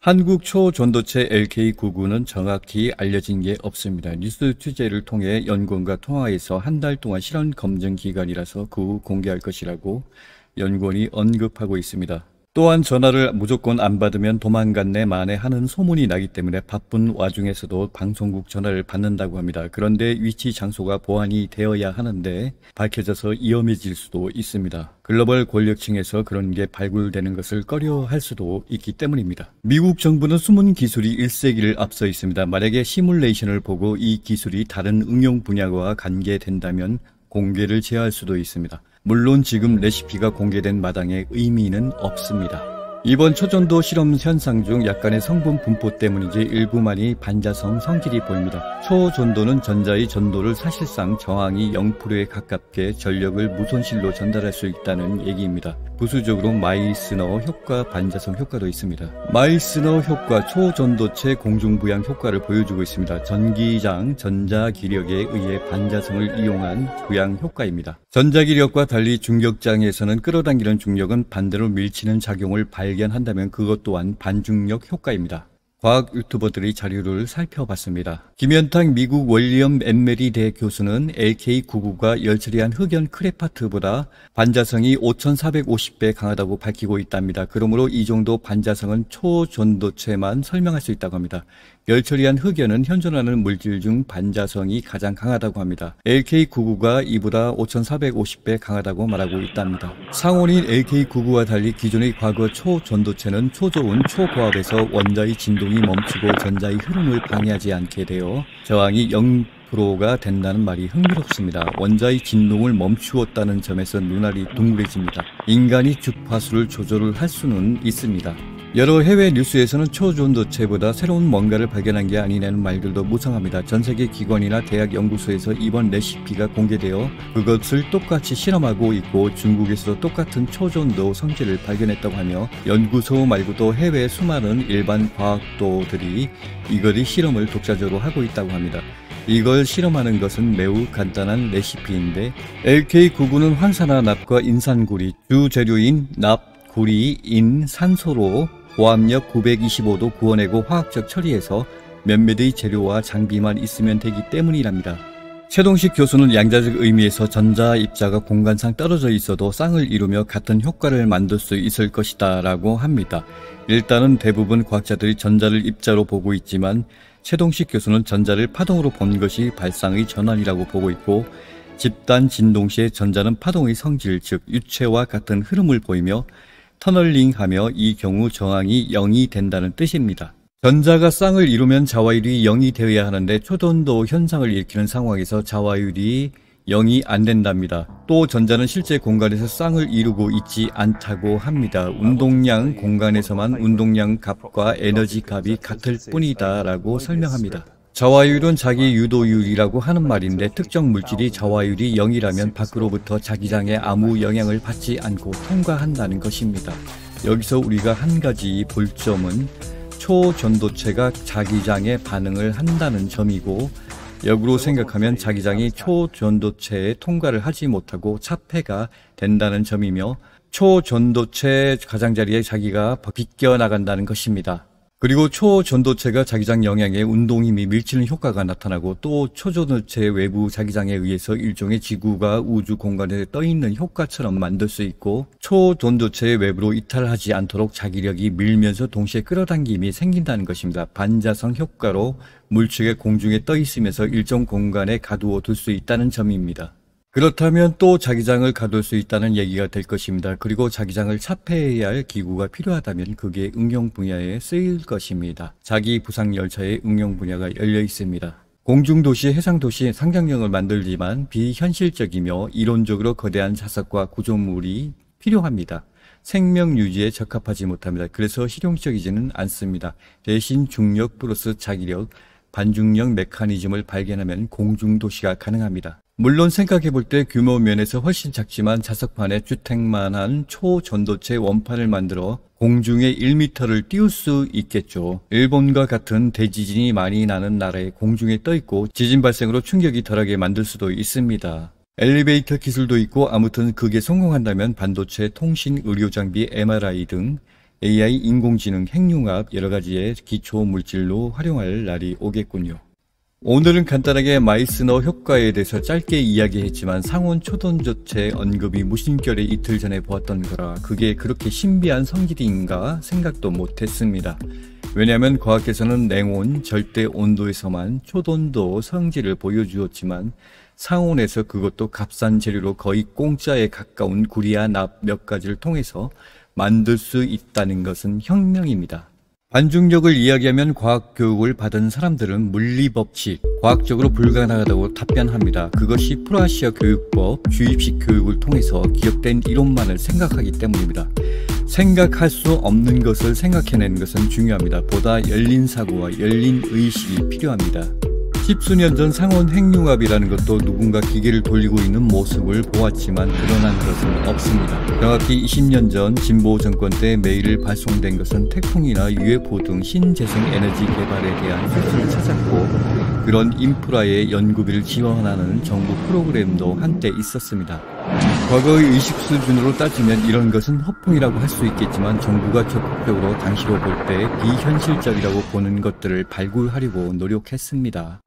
한국 초전도체 LK99는 정확히 알려진 게 없습니다. 뉴스 취재를 통해 연구원과 통화해서 한 달 동안 실험 검증 기간이라서 그 후 공개할 것이라고 연구원이 언급하고 있습니다. 또한 전화를 무조건 안 받으면 도망갔네 마네 하는 소문이 나기 때문에 바쁜 와중에서도 방송국 전화를 받는다고 합니다. 그런데 위치 장소가 보안이 되어야 하는데 밝혀져서 위험해질 수도 있습니다. 글로벌 권력층에서 그런 게 발굴되는 것을 꺼려할 수도 있기 때문입니다. 미국 정부는 숨은 기술이 1세기를 앞서 있습니다. 만약에 시뮬레이션을 보고 이 기술이 다른 응용 분야와 관계된다면 공개를 제어할 수도 있습니다. 물론 지금 레시피가 공개된 마당에 의미는 없습니다. 이번 초전도 실험 현상 중 약간의 성분 분포 때문인지 일부만이 반자성 성질이 보입니다. 초전도는 전자의 전도를 사실상 저항이 0%에 가깝게 전력을 무손실로 전달할 수 있다는 얘기입니다. 부수적으로 마이스너 효과, 반자성 효과도 있습니다. 마이스너 효과, 초전도체 공중부양 효과를 보여주고 있습니다. 전기장, 전자기력에 의해 반자성을 이용한 부양 효과입니다. 전자기력과 달리 중력장에서는 끌어당기는 중력은 반대로 밀치는 작용을 발견한다면 그것 또한 반중력 효과입니다. 과학 유튜버들의 자료를 살펴봤습니다. 김현탁 미국 월리엄 엠메리대 교수는 LK99가 열처리한 흑연 크레파트보다 반자성이 5450배 강하다고 밝히고 있답니다. 그러므로 이 정도 반자성은 초전도체만 설명할 수 있다고 합니다. 열처리한 흑연은 현존하는 물질 중 반자성이 가장 강하다고 합니다. LK99가 이보다 5450배 강하다고 말하고 있답니다. 상온인 LK99와 달리 기존의 과거 초전도체는 초저온 초고압에서 원자의 진동이 멈추고 전자의 흐름을 방해하지 않게 되어 저항이 0%가 된다는 말이 흥미롭습니다. 원자의 진동을 멈추었다는 점에서 눈알이 둥그레집니다. 인간이 주파수를 조절을 할 수는 있습니다. 여러 해외 뉴스에서는 초전도체보다 새로운 뭔가를 발견한 게 아니냐는 말들도 무성합니다. 전세계 기관이나 대학 연구소에서 이번 레시피가 공개되어 그것을 똑같이 실험하고 있고 중국에서도 똑같은 초전도 성질을 발견했다고 하며 연구소 말고도 해외 수많은 일반 과학도들이 이거의 실험을 독자적으로 하고 있다고 합니다. 이걸 실험하는 것은 매우 간단한 레시피인데 LK99는 황산화 납과 인산구리, 주재료인 납, 구리, 인, 산소로 고압력 925도 구워내고 화학적 처리해서 몇몇의 재료와 장비만 있으면 되기 때문이랍니다. 최동식 교수는 양자적 의미에서 전자 입자가 공간상 떨어져 있어도 쌍을 이루며 같은 효과를 만들 수 있을 것이다 라고 합니다. 일단은 대부분 과학자들이 전자를 입자로 보고 있지만 최동식 교수는 전자를 파동으로 본 것이 발상의 전환이라고 보고 있고 집단 진동 시에 전자는 파동의 성질 즉 유체와 같은 흐름을 보이며 터널링하며 이 경우 저항이 0이 된다는 뜻입니다. 전자가 쌍을 이루면 자와율이 0이 되어야 하는데 초전도 현상을 일으키는 상황에서 자와율이 0이 안 된답니다. 또 전자는 실제 공간에서 쌍을 이루고 있지 않다고 합니다. 운동량 공간에서만 운동량 값과 에너지 값이 같을 뿐이다 라고 설명합니다. 자와율은 자기 유도율이라고 하는 말인데 특정 물질이 자와율이 0이라면 밖으로부터 자기장에 아무 영향을 받지 않고 통과한다는 것입니다. 여기서 우리가 한 가지 볼 점은 초전도체가 자기장에 반응을 한다는 점이고 역으로 생각하면 자기장이 초전도체에 통과를 하지 못하고 차폐가 된다는 점이며 초전도체 가장자리에 자기가 비껴나간다는 것입니다. 그리고 초전도체가 자기장 영향에 운동힘이 밀치는 효과가 나타나고 또 초전도체 외부 자기장에 의해서 일종의 지구가 우주 공간에 떠있는 효과처럼 만들 수 있고 초전도체의 외부로 이탈하지 않도록 자기력이 밀면서 동시에 끌어당김이 생긴다는 것입니다. 반자성 효과로 물체가 공중에 떠있으면서 일정 공간에 가두어 둘 수 있다는 점입니다. 그렇다면 또 자기장을 가둘 수 있다는 얘기가 될 것입니다. 그리고 자기장을 차폐해야 할 기구가 필요하다면 그게 응용 분야에 쓰일 것입니다. 자기 부상 열차의 응용 분야가 열려 있습니다. 공중도시, 해상도시 상상력을 만들지만 비현실적이며 이론적으로 거대한 자석과 구조물이 필요합니다. 생명 유지에 적합하지 못합니다. 그래서 실용적이지는 않습니다. 대신 중력 플러스 자기력, 반중력 메커니즘을 발견하면 공중도시가 가능합니다. 물론 생각해볼 때 규모 면에서 훨씬 작지만 자석판에 주택만한 초전도체 원판을 만들어 공중에 1m를 띄울 수 있겠죠. 일본과 같은 대지진이 많이 나는 나라에 공중에 떠있고 지진 발생으로 충격이 덜하게 만들 수도 있습니다. 엘리베이터 기술도 있고 아무튼 그게 성공한다면 반도체, 통신, 의료장비, MRI 등 AI, 인공지능, 핵융합 여러 가지의 기초 물질로 활용할 날이 오겠군요. 오늘은 간단하게 마이스너 효과에 대해서 짧게 이야기했지만 상온 초돈조체 언급이 무심결에 이틀 전에 보았던 거라 그게 그렇게 신비한 성질인가 생각도 못했습니다. 왜냐하면 과학에서는 냉온, 절대 온도에서만 초돈도 성질을 보여주었지만 상온에서 그것도 값싼 재료로 거의 공짜에 가까운 구리와 납 몇 가지를 통해서 만들 수 있다는 것은 혁명입니다. 반중력을 이야기하면 과학교육을 받은 사람들은 물리법칙, 과학적으로 불가능하다고 답변합니다. 그것이 프로아시아 교육법, 주입식 교육을 통해서 기억된 이론만을 생각하기 때문입니다. 생각할 수 없는 것을 생각해내는 것은 중요합니다. 보다 열린 사고와 열린 의식이 필요합니다. 십수년 전 상온 핵융합이라는 것도 누군가 기계를 돌리고 있는 모습을 보았지만 드러난 것은 없습니다. 정확히 20년 전 진보 정권 때 메일을 발송된 것은 태풍이나 UFO 등 신재생 에너지 개발에 대한 소식을 찾았고 그런 인프라의 연구비를 지원하는 정부 프로그램도 한때 있었습니다. 과거의 의식 수준으로 따지면 이런 것은 허풍이라고 할 수 있겠지만 정부가 적극적으로 당시로 볼 때 비현실적이라고 보는 것들을 발굴하려고 노력했습니다.